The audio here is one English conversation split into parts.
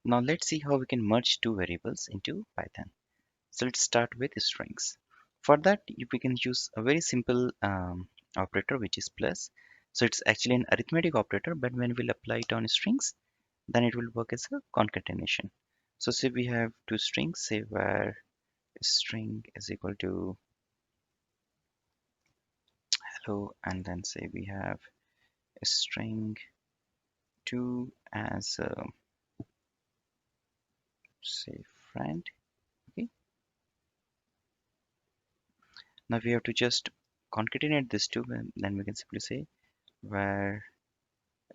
Now let's see how we can merge two variables into Python. So let's start with strings. For that, we can use a very simple operator, which is plus. So it's actually an arithmetic operator, but when we'll apply it on strings, then it will work as a concatenation. So say we have two strings, say where string is equal to hello, and then say we have a string 2 as say friend. Okay, now we have to just concatenate these two, and then we can simply say where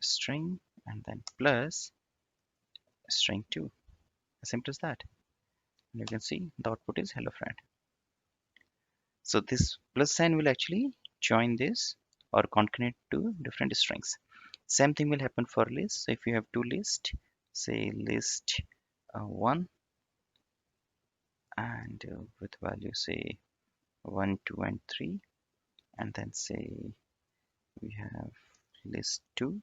string and then plus string 2, as simple as that. And you can see the output is hello friend. So this plus sign will actually join this or concatenate two different strings. Same thing will happen for list. So if you have two lists, say list 1 and with value say 1, 2 and 3, and then say we have list 2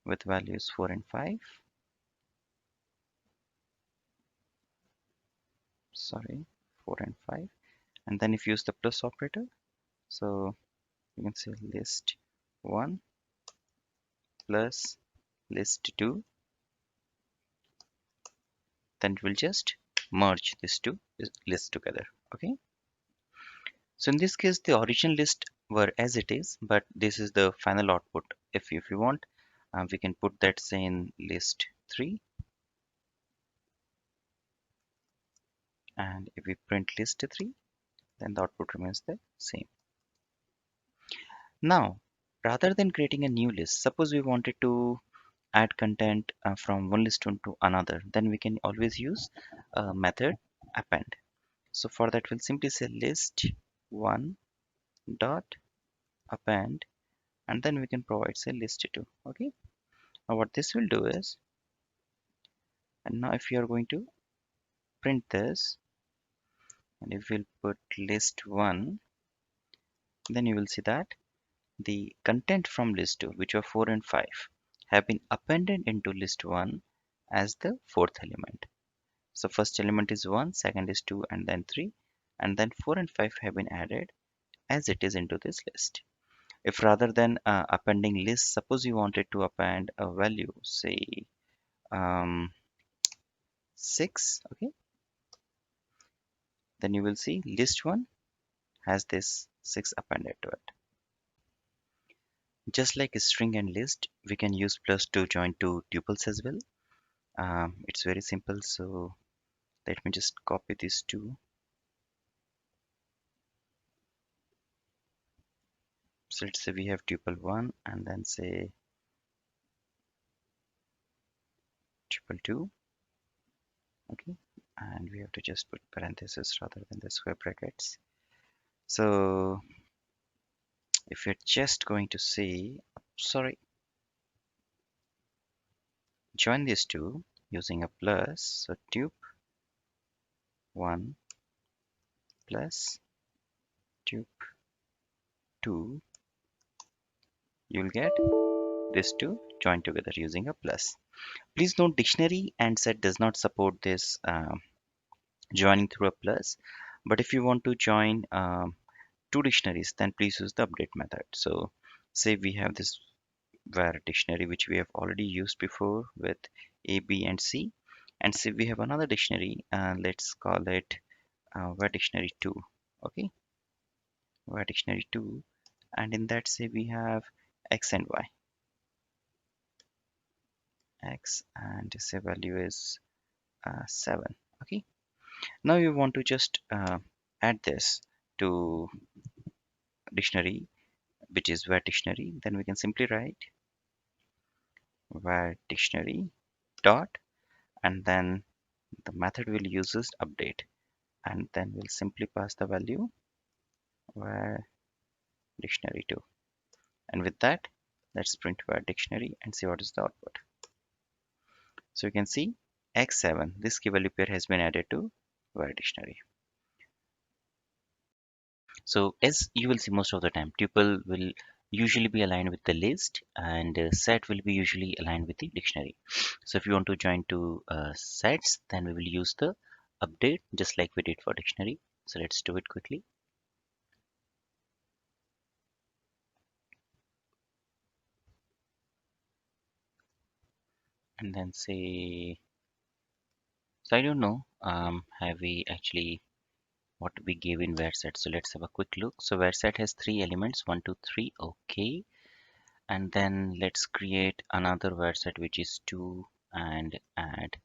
with values 4 and 5. Sorry, 4 and 5. And then if you use the plus operator, so you can say list 1 plus list 2, then it will just merge these two lists together. Okay, so in this case the original list were as it is, but this is the final output. If you want, we can put that say in list 3, and if we print list 3, then the output remains the same. Now, rather than creating a new list, suppose we wanted to add content from one list to another, then we can always use a method append. So for that, we'll simply say list 1 dot append, and then we can provide say list 2. Okay, now what this will do is, and now if you are going to print this, and if we'll put list 1, then you will see that the content from list 2, which were 4 and 5, have been appended into list 1 as the fourth element. So first element is 1, second is 2, and then 3, and then 4 and 5 have been added as it is into this list. If rather than appending list, suppose you wanted to append a value, say um, 6, okay, then you will see list 1 has this 6 appended to it. Just like a string and list, we can use plus to join two tuples as well. It's very simple, so let me just copy these two. So let's say we have tuple 1 and then say tuple 2. Okay, and we have to just put parentheses rather than the square brackets. So if you're just going to say, sorry, join these two using a plus, so tup 1 plus tup 2, you'll get these two joined together using a plus. Please note dictionary and set does not support this joining through a plus, but if you want to join two dictionaries, then please use the update method. So say we have this var dictionary which we have already used before with A, B and C, and say we have another dictionary, let's call it var dictionary 2. Okay, var dictionary 2, and in that say we have x and y, x and say value is 7. Okay, now you want to just add this to dictionary which is var dictionary, then we can simply write var dictionary dot, and then the method will use this update, and then we'll simply pass the value var dictionary 2, and with that let's print var dictionary and see what is the output. So you can see x7, this key value pair has been added to var dictionary. So as you will see most of the time, tuple will usually be aligned with the list, and set will be usually aligned with the dictionary. So if you want to join two sets, then we will use the update just like we did for dictionary. So let's do it quickly. And then say, so I don't know, have we actually what we gave in var set. So let's have a quick look. So var set has three elements, 1, 2, 3. Okay. And then let's create another var set which is 2 and add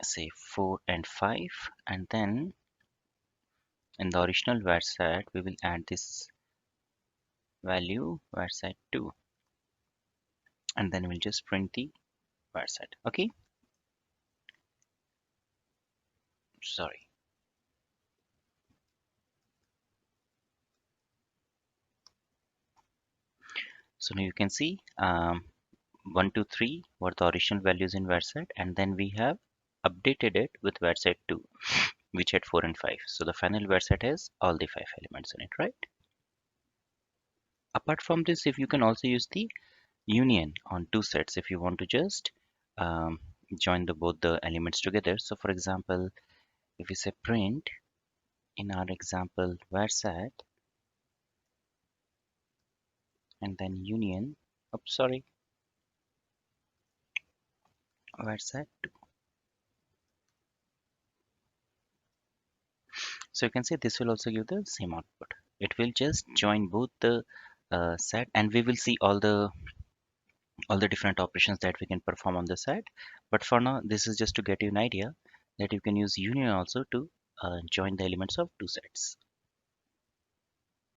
say 4 and 5. And then in the original var set, we will add this value var set 2. And then we'll just print the var set. Okay. Sorry. So now you can see 1, 2, 3 were the original values in var set, and then we have updated it with var set 2, which had 4 and 5. So the final var set has all the 5 elements in it, right? Apart from this, if you can also use the union on two sets if you want to just um, join the both the elements together. So for example, if we say print in our example var set and then union, oops, sorry, var set 2. So you can see this will also give the same output. It will just join both the set, and we will see all the different operations that we can perform on the set. But for now, this is just to get you an idea that you can use union also to join the elements of two sets.